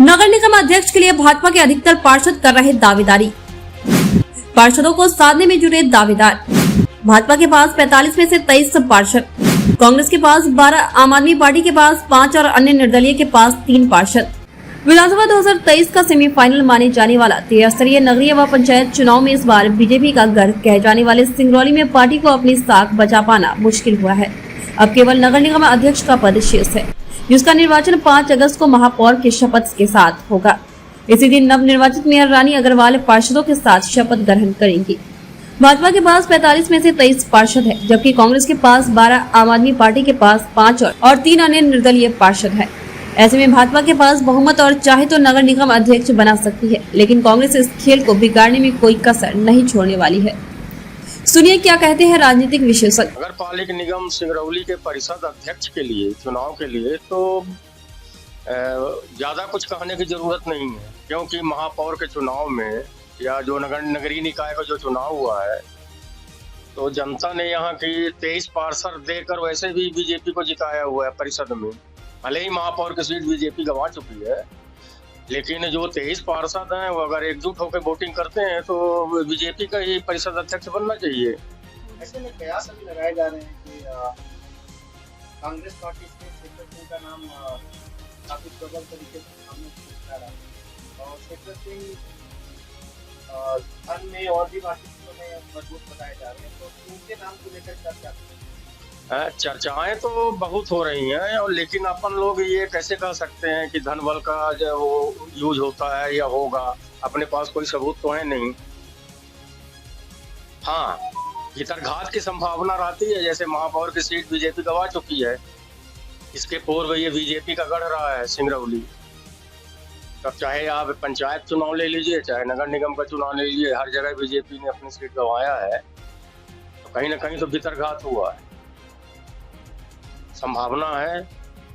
नगर निगम अध्यक्ष के लिए भाजपा के अधिकतर पार्षद कर रहे दावेदारी। पार्षदों को साधने में जुटे दावेदार। भाजपा के पास 45 में से 23 पार्षद, कांग्रेस के पास 12, आम आदमी पार्टी के पास 5 और अन्य निर्दलीय के पास 3 पार्षद। विधानसभा 2023 का सेमीफाइनल माने जाने वाला त्रिस्तरीय नगरीय व पंचायत चुनाव में इस बार बीजेपी का गढ़ कहे जाने वाले सिंगरौली में पार्टी को अपनी साख बचा पाना मुश्किल हुआ है। अब केवल नगर निगम अध्यक्ष का पद शेष है, जिसका निर्वाचन 5 अगस्त को महापौर के शपथ के साथ होगा। इसी दिन नव निर्वाचित मेयर रानी अग्रवाल पार्षदों के साथ शपथ ग्रहण करेंगी। भाजपा के पास 45 में से 23 पार्षद है, जबकि कांग्रेस के पास 12, आम आदमी पार्टी के पास 5 और 3 अन्य निर्दलीय पार्षद है। ऐसे में भाजपा के पास बहुमत और चाहे तो नगर निगम अध्यक्ष बना सकती है, लेकिन कांग्रेस इस खेल को बिगाड़ने में कोई कसर नहीं छोड़ने वाली है। सुनिए क्या कहते हैं राजनीतिक विशेषज्ञ। नगर पालिका निगम सिंगरौली के परिषद अध्यक्ष के लिए चुनाव के लिए तो ज्यादा कुछ कहने की जरूरत नहीं है, क्योंकि महापौर के चुनाव में या जो नगरीय निकाय का जो चुनाव हुआ है तो जनता ने यहाँ की 23 पार्षद देकर वैसे भी बीजेपी को जिताया हुआ है परिषद में। भले ही महापौर की सीट बीजेपी गंवा चुकी है, लेकिन जो 23 पार्षद हैं वो अगर एकजुट होकर वोटिंग करते हैं तो बीजेपी का ही परिषद अध्यक्ष बनना चाहिए। ऐसे में कयास अभी लगाए जा रहे हैं कि कांग्रेस पार्टी से शेखर सिंह का नाम काफी प्रबल तरीके से सामने आ रहा है और शेखर सिंह अन्य और भी पार्टियों में मजबूत बताए जा रहे हैं, तो उनके नाम को लेकर चर्चाएं तो बहुत हो रही हैं, और लेकिन अपन लोग ये कैसे कह सकते हैं कि धन बल का जो वो यूज होता है या होगा, अपने पास कोई सबूत तो है नहीं। हाँ, भीतरघात की संभावना रहती है, जैसे महापौर की सीट बीजेपी गंवा चुकी है, इसके पूर्व ये बीजेपी का गढ़ रहा है सिंगरौली। तब चाहे आप पंचायत चुनाव ले लीजिए, चाहे नगर निगम का चुनाव ले लीजिए, हर जगह बीजेपी ने अपनी सीट गंवाया है, तो कहीं ना कहीं तो भीतरघात हुआ है। संभावना है,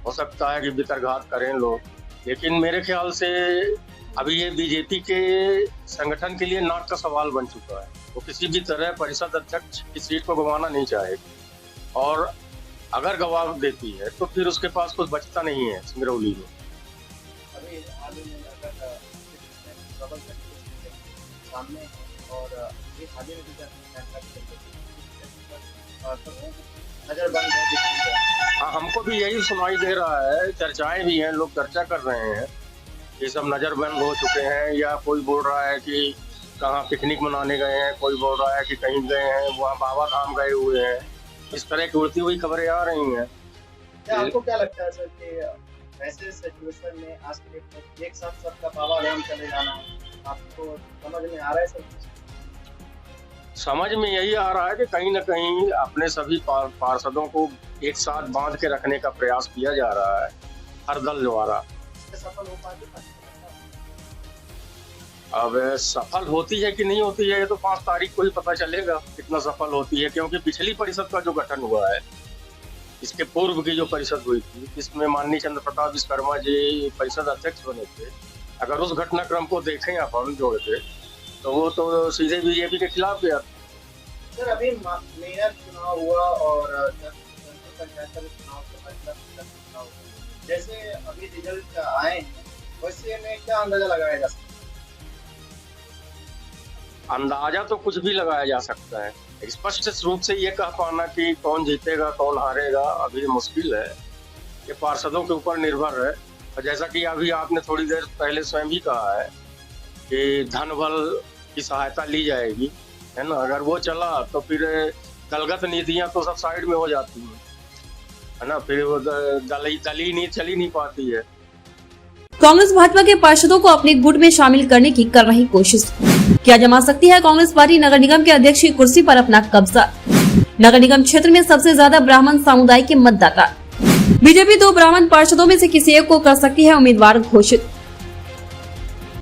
हो सकता है कि भीतरघात करें लोग, लेकिन मेरे ख्याल से अभी ये बीजेपी के संगठन के लिए नाक का सवाल बन चुका है। वो किसी भी तरह परिषद अध्यक्ष की सीट को गंवाना नहीं चाहेगी, और अगर गंवा देती है तो फिर उसके पास कुछ बचता नहीं है सिंगरौली में। अभी हाल ही में प्रबल तरीके से सामने और एक हाल ही में नजर बंद है। हाँ, हमको भी यही सुनाई दे रहा है, चर्चाएं भी हैं, लोग चर्चा कर रहे हैं, ये सब नजरबंद हो चुके हैं, या कोई बोल रहा है कि कहाँ पिकनिक मनाने गए हैं, कोई बोल रहा है कि कहीं गए हैं, वहाँ बाबा धाम गए हुए हैं। इस तरह की उड़ती हुई खबरें आ रही हैं। क्या आपको क्या लगता है सर कि ऐसे सिचुएशन में आज के लिए एक साथ सबका बाबा धाम चले जाना आपको समझ में आ रहा है सर? समझ में यही आ रहा है कि कहीं ना कहीं अपने सभी पार्षदों को एक साथ बांध के रखने का प्रयास किया जा रहा है हर दल द्वारा। सफल हो पाएगी? अब सफल होती है कि नहीं होती है, ये तो 5 तारीख को ही पता चलेगा कितना सफल होती है, क्योंकि पिछली परिषद का जो गठन हुआ है, इसके पूर्व की जो परिषद हुई थी, इसमें माननीय चंद्र प्रताप विश्वकर्मा जी परिषद अध्यक्ष बने थे। अगर उस घटनाक्रम को देखें अपन जोड़ के, तो वो तो सीधे बीजेपी के खिलाफ गया। सर अभी मेयर चुनाव हुआ और पंचायत का चुनाव, जैसे अभी रिजल्ट आए हैं, वैसे में क्या अंदाजा लगाया जा सकता है? अंदाजा तो कुछ भी लगाया जा सकता है, स्पष्ट रूप से ये कह पाना कि कौन जीतेगा कौन हारेगा अभी मुश्किल है, ये पार्षदों के ऊपर निर्भर है। और जैसा कि अभी आपने थोड़ी देर पहले स्वयं भी कहा है कि धन बल की सहायता ली जाएगी, है ना, अगर वो चला तो फिर दलगत नीतियां तो सब साइड में हो जाती हैं, है ना, फिर वो दली नीति चली नहीं पाती है। कांग्रेस भाजपा के पार्षदों को अपने गुट में शामिल करने की कर रही कोशिश। क्या जमा सकती है कांग्रेस पार्टी नगर निगम के अध्यक्ष की कुर्सी पर अपना कब्जा? नगर निगम क्षेत्र में सबसे ज्यादा ब्राह्मण समुदाय के मतदाता। बीजेपी 2 ब्राह्मण पार्षदों में से किसी एक को कर सकती है उम्मीदवार घोषित।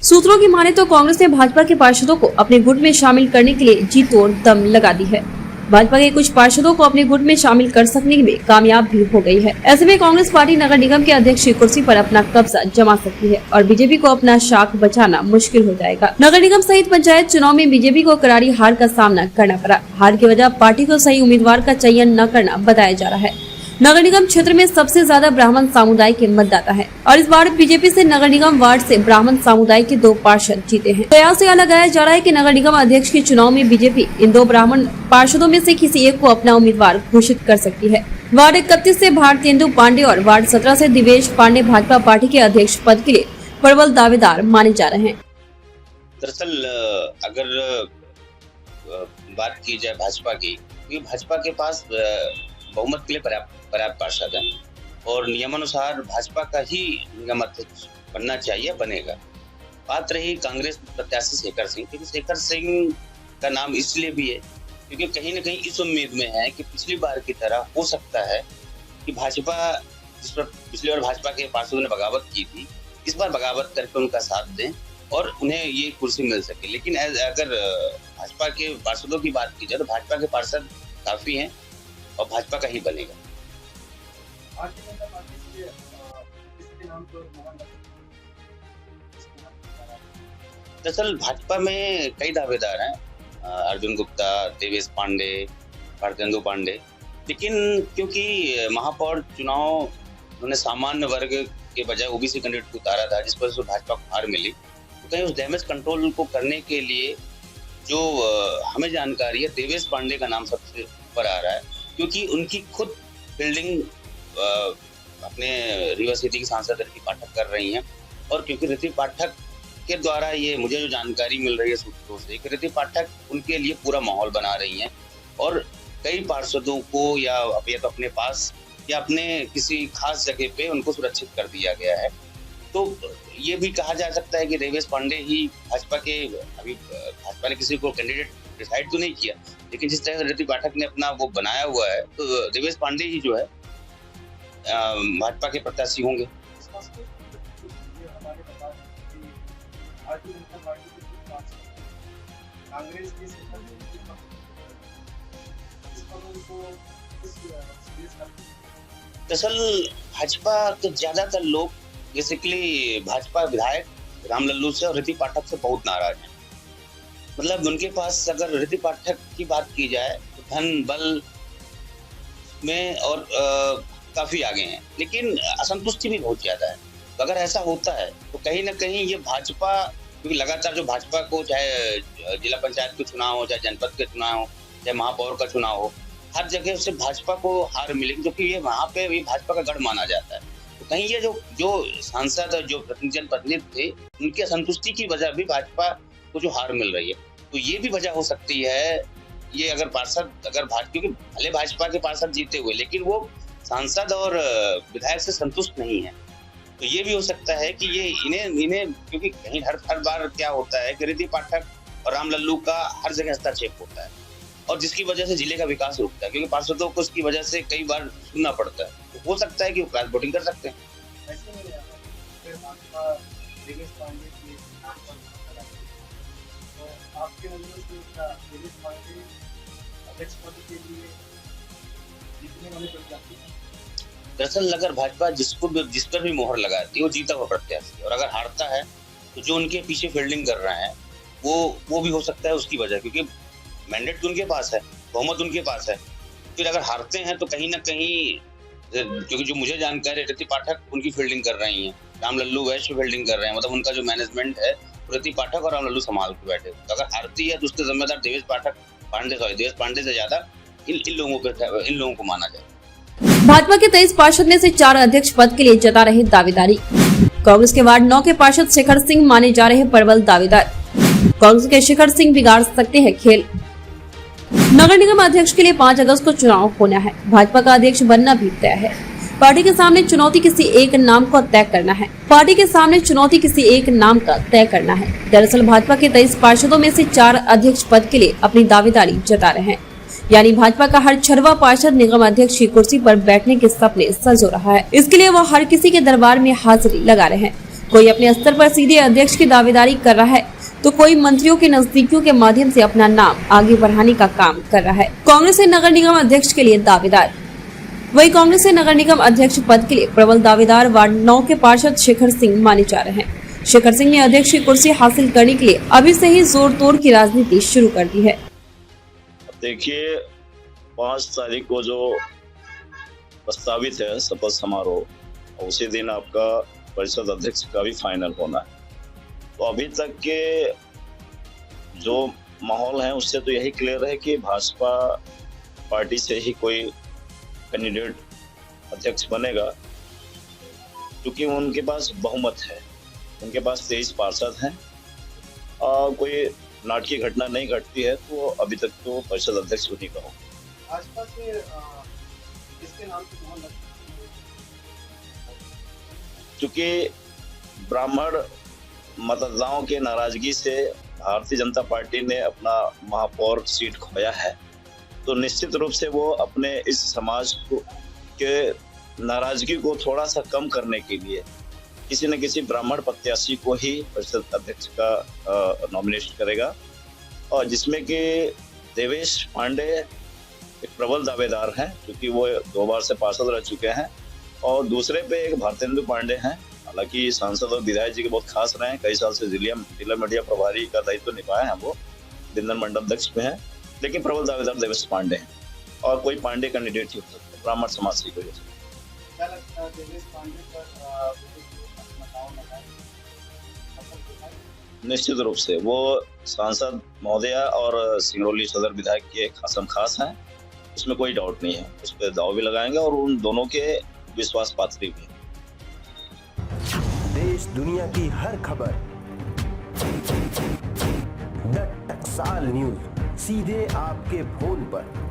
सूत्रों की माने तो कांग्रेस ने भाजपा के पार्षदों को अपने गुट में शामिल करने के लिए जी तोड़ दम लगा दी है। भाजपा के कुछ पार्षदों को अपने गुट में शामिल कर सकने में कामयाब भी हो गई है। ऐसे में कांग्रेस पार्टी नगर निगम के अध्यक्ष की कुर्सी पर अपना कब्जा जमा सकती है और बीजेपी को अपना शाख बचाना मुश्किल हो जाएगा। नगर निगम सहित पंचायत चुनाव में बीजेपी को करारी हार का सामना करना पड़ा। हार की वजह पार्टी को सही उम्मीदवार का चयन न करना बताया जा रहा है। नगर निगम क्षेत्र में सबसे ज्यादा ब्राह्मण समुदाय के मतदाता हैं और इस बार बीजेपी से नगर निगम वार्ड से ब्राह्मण समुदाय के 2 पार्षद जीते हैं। कयास यह लगाया जा रहा है कि नगर निगम अध्यक्ष के चुनाव में बीजेपी इन 2 ब्राह्मण पार्षदों में से किसी एक को अपना उम्मीदवार घोषित कर सकती है। वार्ड 31 से भारतेंदु पांडे और वार्ड 17 से दिवेश पांडे भाजपा पार्टी के अध्यक्ष पद के लिए प्रबल दावेदार माने जा रहे हैं। दरअसल अगर बात की जाए भाजपा की, क्योंकि भाजपा के पास बहुमत के लिए पर्याप्त पार्षद है और नियमानुसार भाजपा का ही निगम अध्यक्ष बनना चाहिए, बनेगा। बात रही कांग्रेस प्रत्याशी शेखर सिंह, क्योंकि शेखर सिंह का नाम इसलिए भी है क्योंकि कहीं न कहीं इस उम्मीद में है कि पिछली बार की तरह हो सकता है कि भाजपा, जिस पर पिछली बार भाजपा के पार्षदों ने बगावत की थी, इस बार बगावत करके उनका साथ दें और उन्हें ये कुर्सी मिल सके। लेकिन अगर भाजपा के पार्षदों की बात की जाए तो भाजपा के पार्षद काफी हैं और भाजपा का ही बनेगा। दरअसल भाजपा में कई दावेदार हैं, अर्जुन गुप्ता, देवेश पांडे, भारतेंदु पांडे, लेकिन क्योंकि महापौर चुनाव उन्होंने सामान्य वर्ग के बजाय ओबीसी कैंडिडेट को उतारा था, जिस वजह से भाजपा को हार मिली, तो कहीं उस डैमेज कंट्रोल को करने के लिए जो हमें जानकारी है, देवेश पांडे का नाम सबसे ऊपर आ रहा है, क्योंकि उनकी खुद बिल्डिंग अपने रीवा सिटी की सांसद ऋति पाठक कर रही हैं और क्योंकि ऋति पाठक के द्वारा ये मुझे जो जानकारी मिल रही है सूत्रों से कि ऋति पाठक उनके लिए पूरा माहौल बना रही हैं और कई पार्षदों को या तो अपने पास या अपने किसी खास जगह पे उनको सुरक्षित कर दिया गया है। तो ये भी कहा जा सकता है कि देवेश पांडे ही भाजपा के, अभी भाजपा ने किसी को कैंडिडेट डिसाइड तो नहीं किया, लेकिन जिस तरह से ऋति पाठक ने अपना वो बनाया हुआ है तो देवेश पांडे ही जो है भाजपा के प्रत्याशी होंगे। दरअसल भाजपा के ज्यादातर लोग बेसिकली भाजपा विधायक रामलल्लू से और ऋति पाठक से बहुत नाराज हैं। मतलब उनके पास अगर ऋति पाठक की बात की जाए तो धन बल में और काफी आगे हैं, लेकिन असंतुष्टि भी बहुत ज्यादा है। तो अगर ऐसा होता है तो कहीं ना कहीं ये भाजपा, क्योंकि लगातार जो भाजपा को चाहे जिला पंचायत के चुनाव हो, चाहे जनपद के चुनाव हो, चाहे महापौर का चुनाव हो, हर जगह से भाजपा को हार मिलेगी, क्योंकि ये वहाँ पे ये भाजपा का गढ़ माना जाता है। तो कहीं ये जो सांसद और जो जनप्रतिनिधि थे, उनकी असंतुष्टि की वजह भी भाजपा को जो हार मिल रही है, तो ये भी वजह हो सकती है। ये अगर पार्षद क्योंकि भले भाजपा के पार्षद जीते हुए, लेकिन वो सांसद और विधायक से संतुष्ट नहीं है, तो ये भी हो सकता है कि ये इन्हें क्योंकि कहीं हर बार क्या होता है कि ऋति पाठक और रामलल्लू का हर जगह हस्तक्षेप होता है और जिसकी वजह से जिले का विकास रुकता है, क्योंकि पार्षदों को उसकी वजह से कई बार सुनना पड़ता है। तो हो सकता है कि वो क्रॉस वोटिंग कर सकते हैं। दरअसल अगर भाजपा जिस पर भी मोहर लगाती है वो जीता हुआ प्रत्याशी, और अगर हारता है तो जो उनके पीछे फील्डिंग कर रहे हैं वो भी हो सकता है उसकी वजह, क्योंकि मैंडेट उनके पास है, बहुमत उनके पास है। फिर अगर हारते हैं तो कहीं ना कहीं, क्योंकि जो मुझे जानकारी है, ऋति पाठक उनकी फील्डिंग कर रही हैं, रामलल्लू वैश्य फील्डिंग कर रहे हैं, मतलब उनका जो मैनेजमेंट है ऋति पाठक और रामलल्लू संभाल के बैठे। तो अगर हारती है तो उसके जिम्मेदार देवेश पांडे से ज्यादा इन लोगों को माना जाए। भाजपा के 23 पार्षद में से 4 अध्यक्ष पद के लिए जता रहे दावेदारी। कांग्रेस के वार्ड 9 के पार्षद शेखर सिंह माने जा रहे प्रबल दावेदार। कांग्रेस के शेखर सिंह बिगाड़ सकते हैं खेल। नगर निगम अध्यक्ष के लिए 5 अगस्त को चुनाव होना है। भाजपा का अध्यक्ष बनना भी तय है। पार्टी के सामने चुनौती किसी एक नाम को तय करना है। दरअसल भाजपा के 23 पार्षदों में से 4 अध्यक्ष पद के लिए अपनी दावेदारी जता रहे हैं। यानी भाजपा का हर 6वां पार्षद निगम अध्यक्ष की कुर्सी पर बैठने के सपने संजो रहा है। इसके लिए वह हर किसी के दरबार में हाजिरी लगा रहे हैं। कोई अपने स्तर पर सीधे अध्यक्ष की दावेदारी कर रहा है तो कोई मंत्रियों के नजदीकियों के माध्यम से अपना नाम आगे बढ़ाने का काम कर रहा है। कांग्रेस से नगर निगम अध्यक्ष के लिए दावेदार। वही कांग्रेस से नगर निगम अध्यक्ष पद के लिए प्रबल दावेदार वार्ड 9 के पार्षद शेखर सिंह माने जा रहे हैं। शेखर सिंह ने अध्यक्ष की कुर्सी हासिल करने के लिए अभी से ही जोर तोड़ की राजनीति शुरू कर दी है। देखिए 5 तारीख को जो प्रस्तावित है शपथ समारोह, और उसी दिन आपका परिषद अध्यक्ष का भी फाइनल होना है। तो अभी तक के जो माहौल है उससे तो यही क्लियर है कि भाजपा पार्टी से ही कोई कैंडिडेट अध्यक्ष बनेगा, क्योंकि उनके पास बहुमत है, उनके पास 23 पार्षद हैं और कोई नाटकीय घटना नहीं घटती है तो अभी तक तो परिषद अध्यक्ष उन्हीं का होगा। भाजपा से इसके नाम से कौन लगता है? क्योंकि ब्राह्मण मतदाताओं के नाराजगी से भारतीय जनता पार्टी ने अपना महापौर सीट खोया है, तो निश्चित रूप से वो अपने इस समाज के नाराजगी को थोड़ा सा कम करने के लिए किसी न किसी ब्राह्मण प्रत्याशी को ही परिषद अध्यक्ष का नॉमिनेट करेगा, और जिसमें कि देवेश पांडे एक प्रबल दावेदार हैं, क्योंकि वो 2 बार से पार्षद रह चुके हैं, और दूसरे पे एक भारतेंदु पांडे हैं। हालांकि सांसद और विधायक जी के बहुत खास रहे हैं, कई साल से जिला मीडिया प्रभारी का दायित्व निभाए हैं, वो दिंदन मंडल अध्यक्ष में है, लेकिन प्रबल दावेदार देवेश पांडे हैं, और कोई पांडे कैंडिडेट ही हो सकता है, ब्राह्मण समाज से कोई हो सकता है। क्या लगता है देवेश पांडे पर निश्चित रूप से वो सांसद महोदया और सिंगरौली सदर विधायक के खासम खास हैं, उसमें कोई डाउट नहीं है, उस पर दाव भी लगाएंगे और उन दोनों के विश्वास पात्र भी हैं। देश दुनिया की हर खबर द टकसाल न्यूज सीधे आपके फोन पर।